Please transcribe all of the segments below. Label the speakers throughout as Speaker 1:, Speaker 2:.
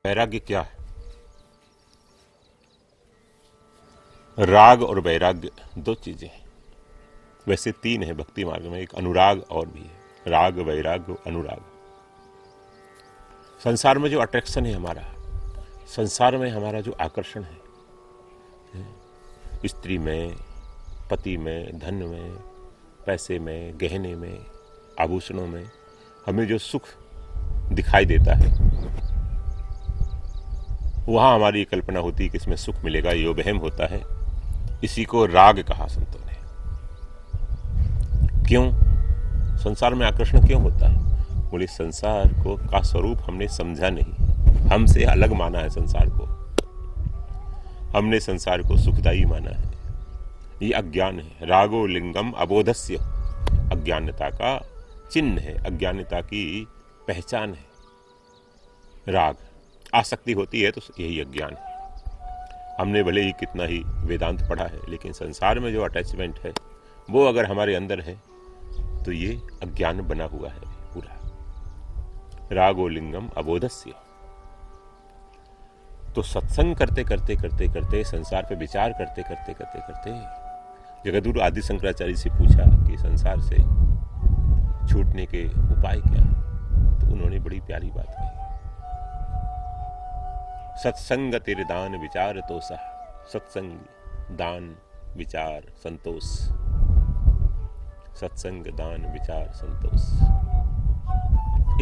Speaker 1: वैराग्य क्या है? राग और वैराग्य दो चीजें हैं। वैसे तीन है भक्ति मार्ग में, एक अनुराग और भी है। राग, वैराग्य, अनुराग। संसार में जो अट्रैक्शन है हमारा, संसार में हमारा जो आकर्षण है, स्त्री में, पति में, धन में, पैसे में, गहने में, आभूषणों में हमें जो सुख दिखाई देता है, वहां हमारी कल्पना होती है कि इसमें सुख मिलेगा, ये वहम होता है। इसी को राग कहा संतों ने। क्यों संसार में आकर्षण क्यों होता है? बोले संसार को का स्वरूप हमने समझा नहीं, हमसे अलग माना है संसार को। हमने संसार को सुखदायी माना है। ये अज्ञान है। रागो लिंगम अबोधस्य, अज्ञानता का चिन्ह है, अज्ञानता की पहचान है। राग आसक्ति होती है तो यही अज्ञान है। हमने भले ही कितना ही वेदांत पढ़ा है, लेकिन संसार में जो अटैचमेंट है वो अगर हमारे अंदर है तो ये अज्ञान बना हुआ है पूरा। रागो लिंगम अबोधस्य। तो सत्संग करते करते करते करते, संसार पे विचार करते करते करते करते जगद्गुरु आदि शंकराचार्य से पूछा कि संसार से छूटने के उपाय क्या है, तो उन्होंने बड़ी प्यारी बात कही। सत्संग तेरे दान विचार तोसा, सत्संग दान विचार संतोष। सत्संग दान विचार संतोष,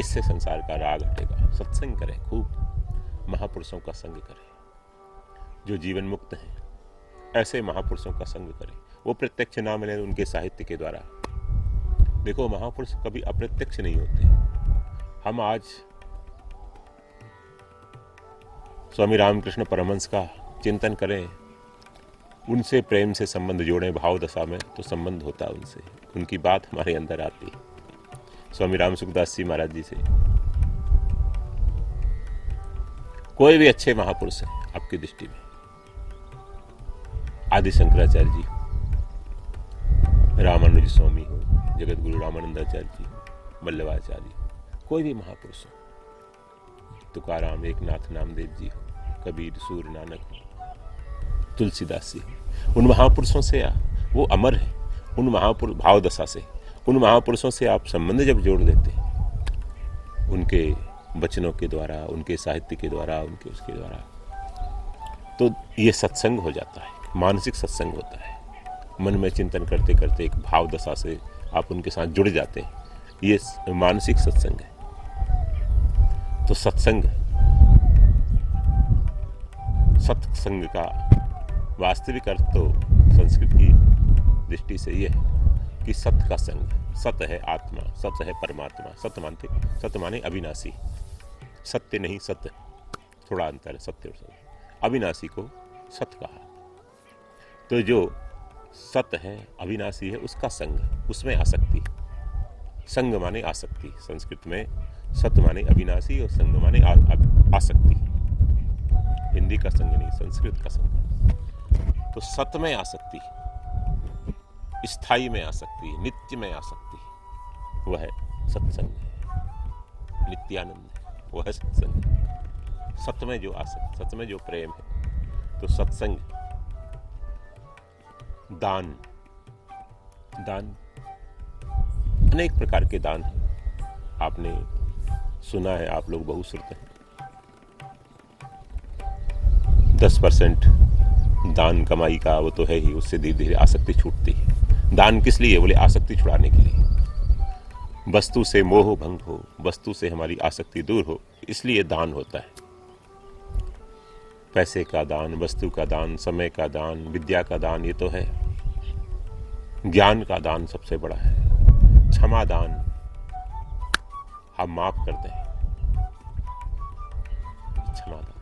Speaker 1: इससे संसार का राग हटेगा। सत्संग करें, खूब महापुरुषों का संग करें। जो जीवन मुक्त हैं ऐसे महापुरुषों का संग करें। वो प्रत्यक्ष ना मिले उनके साहित्य के द्वारा। देखो महापुरुष कभी अप्रत्यक्ष नहीं होते। हम आज स्वामी रामकृष्ण परमहंस का चिंतन करें, उनसे प्रेम से संबंध जोड़ें भाव दशा में, तो संबंध होता है उनसे, उनकी बात हमारे अंदर आती। स्वामी राम सुखदास जी महाराज जी से, कोई भी अच्छे महापुरुष हैं आपकी दृष्टि में, आदि शंकराचार्य जी, रामानुज स्वामी हो, जगत गुरु रामानंदाचार्य जी, वल्लभाचार्य, कोई भी महापुरुष हो, तुकाराम, एकनाथ नामदेव जी हो, कबीर, सूर्य नानक हो, तुलसीदास जी, उन महापुरुषों से वो अमर है। उन महापुरुष भाव दशा से, उन महापुरुषों से आप संबंध जब जोड़ देते हैं, उनके वचनों के द्वारा, उनके साहित्य के द्वारा, उनके उसके द्वारा, तो ये सत्संग हो जाता है, मानसिक सत्संग होता है। मन में चिंतन करते करते एक भाव दशा से आप उनके साथ जुड़ जाते हैं, ये मानसिक सत्संग है। तो सत्संग, सत्संग का वास्तविक अर्थ तो संस्कृत की दृष्टि से यह है कि सत का संग, सत है आत्मा, सत है परमात्मा। सत माने अविनाशी, सत्य नहीं सत्य, थोड़ा अंतर है सत्य और सत्य। अविनाशी को सत कहा। तो जो सत है, अविनाशी है, उसका संग, उसमें आसक्ति। संग माने आसक्ति। संस्कृत में सत माने अविनाशी और संग माने आसक्ति। हिंदी का संग नहीं, संस्कृत का संग। तो सत में आसक्ति, स्थायी में आसक्ति, नित्य में आसक्ति, वह सत्संग है। नित्यानंद है, वह है सत्संग। सत में जो आसक्ति, सत में जो प्रेम है, तो सत्संग। दान, दान अनेक प्रकार के दान हैं। आपने सुना है, आप लोग बहुश्रुत हैं, 10% दान कमाई का वो तो है ही, उससे धीरे धीरे आसक्ति छूटती है। दान किस लिए? बोले आसक्ति छुड़ाने के लिए। वस्तु से मोह भंग हो, वस्तु से हमारी आसक्ति दूर हो, इसलिए दान होता है। पैसे का दान, वस्तु का दान, समय का दान, विद्या का दान, ये तो है। ज्ञान का दान सबसे बड़ा है। क्षमा दान, हम माफ कर दें, क्षमा दान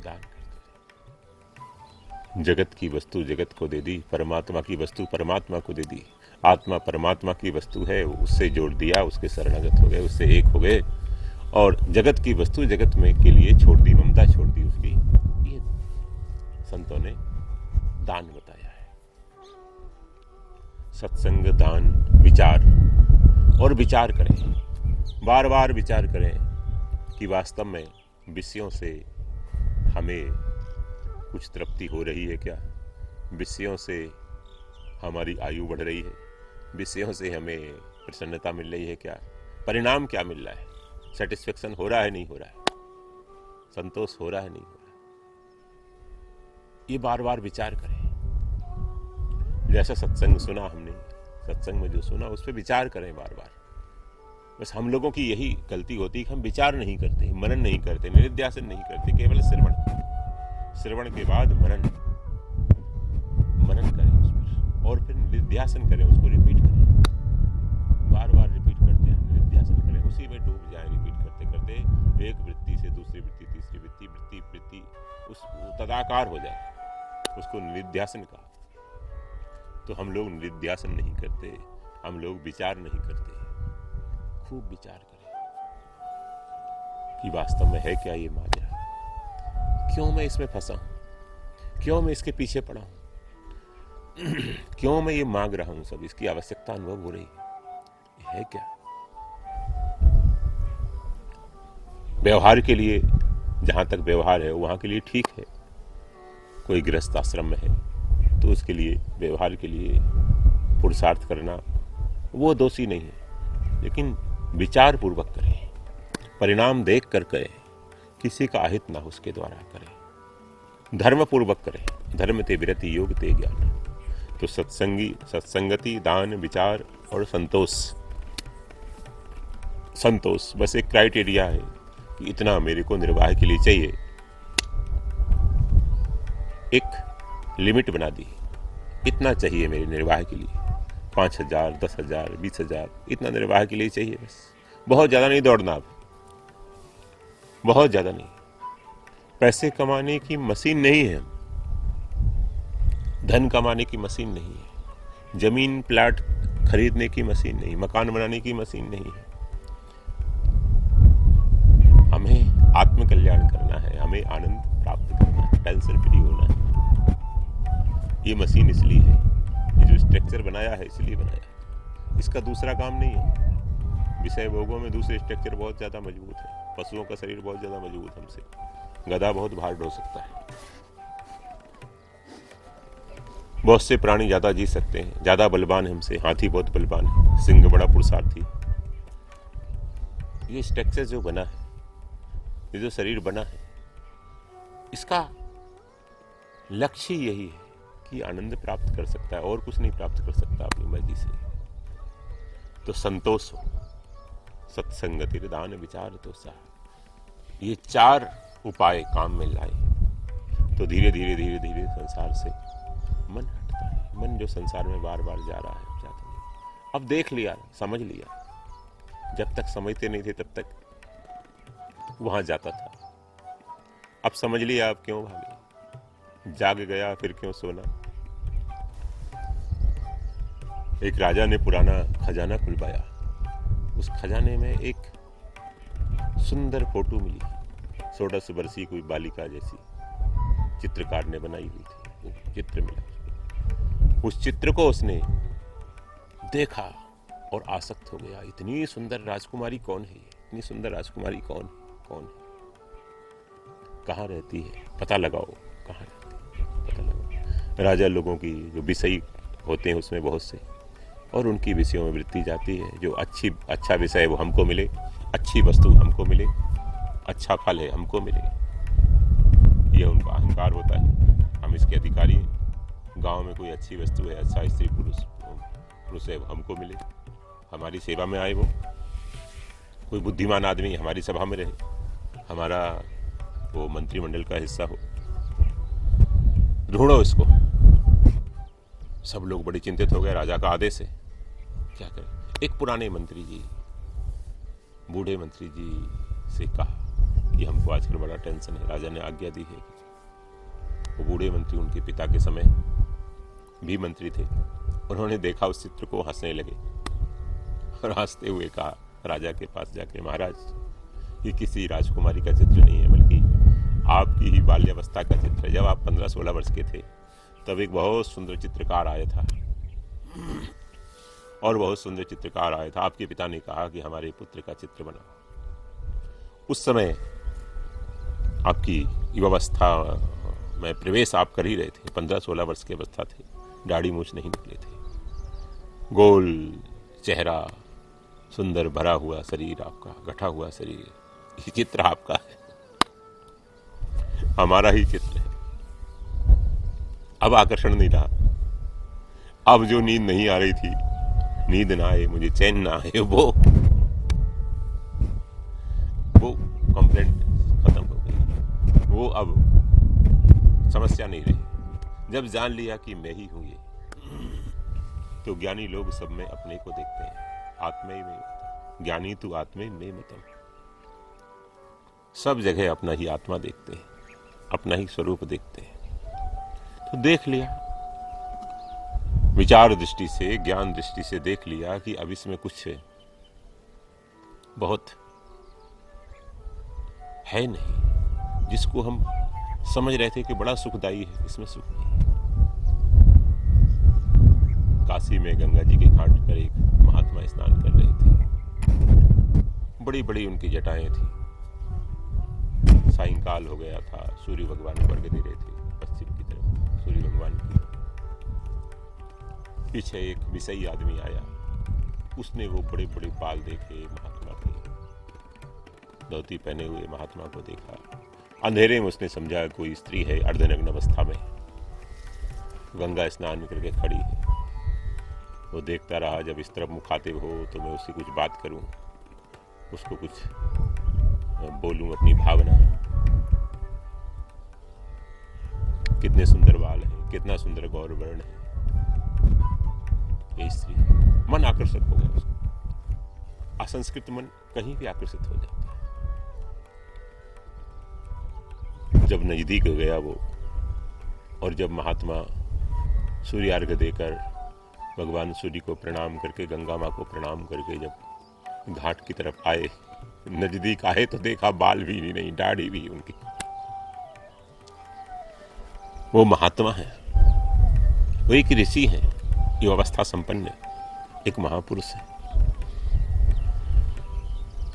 Speaker 1: करते हैं। जगत की वस्तु जगत को दे दी, परमात्मा की वस्तु परमात्मा को दे दी। आत्मा परमात्मा की वस्तु है, उससे जोड़ दिया, उसके शरणागत हो गए, उससे एक हो गए, और जगत की वस्तु जगत में के लिए छोड़ दी, ममता छोड़ दी उसकी। ये संतों ने दान बताया है। सत्संग, दान, विचार, और विचार करें, बार बार विचार करें कि वास्तव में विषयों से हमें कुछ तृप्ति हो रही है क्या? विषयों से हमारी आयु बढ़ रही है? विषयों से हमें प्रसन्नता मिल रही है क्या? परिणाम क्या मिल रहा है? सेटिस्फेक्शन हो रहा है, नहीं हो रहा है? संतोष हो रहा है, नहीं हो रहा है? ये बार बार विचार करें। जैसा सत्संग सुना हमने, सत्संग में जो सुना उस पर विचार करें बार बार। बस हम लोगों की यही गलती होती है कि हम विचार नहीं करते, मनन नहीं करते, निधिध्यासन नहीं करते, केवल श्रवण के बाद मनन करें उस पर, और फिर निधिध्यासन करें, उसको रिपीट करें, बार बार रिपीट करते हैं, निधिध्यासन करें, उसी में डूब जाए, रिपीट करते करते एक वृत्ति से दूसरी वृत्ति, तीसरी वृत्ति उस तदाकार हो जाए, उसको निधिध्यासन कहा। तो हम लोग निधिध्यासन नहीं करते, हम लोग विचार नहीं करते। खूब विचार करें कि वास्तव में है क्या ये माया, क्यों मैं इसमें फंसा हूं, क्यों मैं इसके पीछे पड़ा हूं, क्यों मैं ये मांग रहा हूं, सब इसकी आवश्यकता अनुभव हो रही है क्या? व्यवहार के लिए जहां तक व्यवहार है वहां के लिए ठीक है। कोई गृहस्थ आश्रम में है तो उसके लिए व्यवहार के लिए पुरुषार्थ करना वो दोषी नहीं है, लेकिन विचार पूर्वक करें, परिणाम देख कर करें, किसी का अहित ना उसके द्वारा करें, धर्म पूर्वक करें। धर्म ते विरति, योग ते ज्ञान। तो सत्संगति, दान, विचार और संतोष बस एक क्राइटेरिया है कि इतना मेरे को निर्वाह के लिए चाहिए। एक लिमिट बना दी, इतना चाहिए मेरे निर्वाह के लिए, 5,000, 10,000, 20,000, इतना निर्वाह के लिए चाहिए बस। बहुत ज्यादा नहीं दौड़ना, आप बहुत ज्यादा नहीं। पैसे कमाने की मशीन नहीं है, धन कमाने की मशीन नहीं है, जमीन प्लाट खरीदने की मशीन नहीं, मकान बनाने की मशीन नहीं है। हमें आत्मकल्याण करना है, हमें आनंद प्राप्त करना है, टेंशन फ्री होना है। ये मशीन इसलिए है, ये जो स्ट्रक्चर बनाया है इसलिए बनाया है, इसका दूसरा काम नहीं है। विषय भोगों में दूसरे स्ट्रक्चर बहुत ज्यादा मजबूत है। पशुओं का शरीर बहुत ज्यादा मजबूत हमसे, गधा बहुत भार ढो सकता है, बहुत से प्राणी ज्यादा जी सकते हैं, ज्यादा बलवान है हमसे, हाथी बहुत बलवान है, सिंह बड़ा पुरुषार्थी। ये स्ट्रक्चर जो बना है, ये जो शरीर बना है, इसका लक्ष्य यही है कि आनंद प्राप्त कर सकता है, और कुछ नहीं प्राप्त कर सकता अपनी मर्जी से। तो संतोष हो, सत्संगति, दान, विचार, तोषा, ये 4 उपाय काम में लाए तो धीरे धीरे संसार से मन हटता है। मन जो संसार में बार बार जा रहा है, जाता नहीं। अब देख लिया, समझ लिया, जब तक समझते नहीं थे तब तक वहां जाता था, अब समझ लिया, अब क्यों भागे, जाग गया फिर क्यों सोना। एक राजा ने पुराना खजाना खुलवाया, उस खजाने में एक सुंदर फोटो मिली, 16 वर्षीय कोई बालिका जैसी, चित्रकार ने बनाई हुई थी, वो चित्र मिला। उस चित्र को उसने देखा और आसक्त हो गया। इतनी सुंदर राजकुमारी कौन है, इतनी सुंदर राजकुमारी कौन है, कहाँ रहती है, पता लगाओ, कहाँ रहती है, पता लगाओ। राजा लोगों की जो विषय होते हैं उसमें बहुत से, और उनकी विषयों में वृत्ति जाती है। जो अच्छा विषय है वो हमको मिले, अच्छी वस्तु हमको मिले, अच्छा फल है हमको मिले, यह उनका अहंकार होता है। हम इसके अधिकारी हैं। गांव में कोई अच्छी वस्तु है, अच्छा स्त्री पुरुष है, वो हमको मिले, हमारी सेवा में आए। वो कोई बुद्धिमान आदमी हमारी सभा में रहे, हमारा वो मंत्रिमंडल का हिस्सा हो, ढूंढो इसको। सब लोग बड़े चिंतित हो गए, राजा का आदेश है, क्या करें। एक पुराने मंत्री जी, बूढ़े मंत्री जी से कहा कि हमको आजकल बड़ा टेंशन है, राजा ने आज्ञा दी है। वो बूढ़े मंत्री उनके पिता के समय भी मंत्री थे, उन्होंने देखा उस चित्र को, हंसने लगे और हंसते हुए कहा राजा के पास जाके, महाराज ये किसी राजकुमारी का चित्र नहीं है, बल्कि आपकी ही बाल्यावस्था का चित्र है। जब आप 15-16 वर्ष के थे तब एक बहुत सुंदर चित्रकार आया था, और बहुत सुंदर चित्रकार आया था, आपके पिता ने कहा कि हमारे पुत्र का चित्र बनाओ। उस समय आपकी युवावस्था में प्रवेश आप कर ही रहे थे, 15-16 वर्ष की अवस्था थी, दाढ़ी मूछ नहीं निकले थे, गोल चेहरा, सुंदर भरा हुआ शरीर आपका, गठा हुआ शरीर, ये चित्र आपका है, हमारा ही चित्र है। अब आकर्षण नहीं रहा, अब जो नींद नहीं आ रही थी, नींद ना आए, मुझे चैन ना आए, वो कंप्लेंट खत्म हो गई, वो अब समस्या नहीं रही। जब जान लिया कि मैं ही हूं ये, तो ज्ञानी लोग सब में अपने को देखते हैं, आत्मा ही में, ज्ञानी तू आत्मे में मतम, सब जगह अपना ही आत्मा देखते हैं, अपना ही स्वरूप देखते हैं। तो देख लिया, विचार दृष्टि से, ज्ञान दृष्टि से देख लिया कि अब इसमें कुछ बहुत है नहीं, जिसको हम समझ रहे थे कि बड़ा सुखदायी है, इसमें सुख नहीं। काशी में गंगा जी के घाट पर एक महात्मा स्नान कर रहे थे, बड़ी बड़ी उनकी जटाएं थी, सायंकाल हो गया था, सूर्य भगवान वर्ग दे रहे थे पश्चिम की तरफ, सूर्य भगवान की। पीछे एक विषयी आदमी आया, उसने वो बड़े बड़े बाल देखे महात्मा के, धोती पहने हुए महात्मा को देखा, अंधेरे में उसने समझा कोई स्त्री है अर्धनग्न अवस्था में, गंगा स्नान करके खड़ी है। वो देखता रहा, जब इस तरफ मुखातिब हो तो मैं उससे कुछ बात करूं, उसको कुछ बोलूं अपनी भावना। कितने सुंदर बाल हैं, कितना सुंदर गौर वर्ण है, ये स्त्री। मन आकर्षक हो गया उसको, असंस्कृत मन कहीं भी आकर्षित हो जाता है। जब नजदीक गया वो, और जब महात्मा सूर्यार्घ्य देकर भगवान सूर्य को प्रणाम करके, गंगा माँ को प्रणाम करके जब घाट की तरफ आए, नजदीक आए तो देखा बाल भी नहीं, दाढ़ी भी उनकी। वो महात्मा है, वो एक ऋषि है, युवावस्था संपन्न एक महापुरुष है।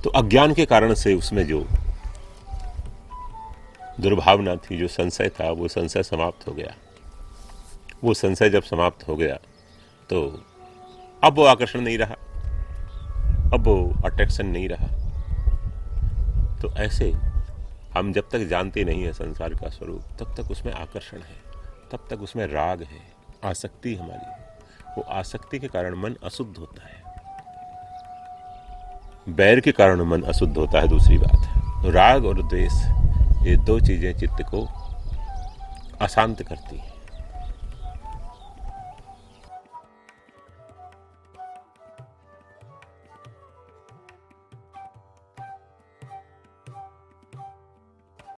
Speaker 1: तो अज्ञान के कारण से उसमें जो दुर्भावना थी, जो संशय था, वो संशय समाप्त हो गया। वो संशय जब समाप्त हो गया तो अब वो आकर्षण नहीं रहा, अब वो अट्रैक्शन नहीं रहा। तो ऐसे हम जब तक जानते नहीं है संसार का स्वरूप, तब तक उसमें आकर्षण है, तब तक उसमें राग है, आसक्ति हमारी। वो आसक्ति के कारण मन अशुद्ध होता है, बैर के कारण मन अशुद्ध होता है। दूसरी बात है, राग और द्वेष, ये दो चीजें चित्त को अशांत करती हैं।